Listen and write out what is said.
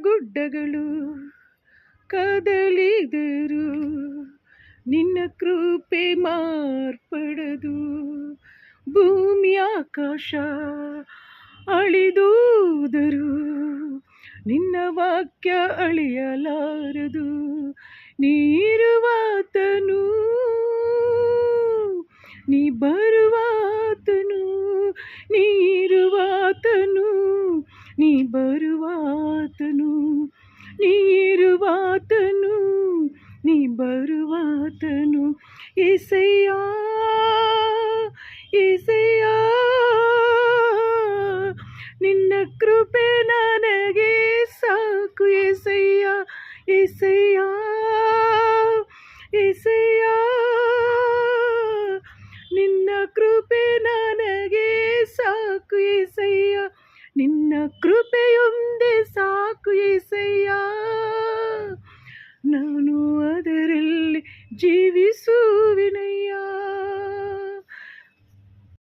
ಗುಡ್ಡಗಳು ಕದಲಿದರು, ನಿನ್ನ ಕೃಪೆ ಮಾರ್ಪಡದು. ಭೂಮಿ ಆಕಾಶ ಅಳಿದೋದರು, ನಿನ್ನ ವಾಕ್ಯ ಅಳಿಯಲಾರದು. ನೀರುವಾತನು, ನೀ ಬರುವಾತನು, ನೀರುವಾತನು, ನೀ ಬರುವಾತನು, ನೀರುವಾತನು, ನೀ ಬರುವಾತನು. ಏಸಯ್ಯ ಏಸಯ್ಯ, ನಿನ್ನ ಕೃಪೆ ನನಗೆ ಸಾಕು. ಏಸಯ್ಯ ಏಸಯ್ಯ ಏಸಯ್ಯ, ನಿನ್ನ ಕೃಪೆ ನನಗೆ ಸಾಕು. ಏಸಯ್ಯ, ನಿನ್ನ ಕೃಪೆಯೊಂದೇ ಸಾಕು. ಏಸಯ್ಯ, ನಾನು ಅದರಲ್ಲಿ ಜೀವಿಸು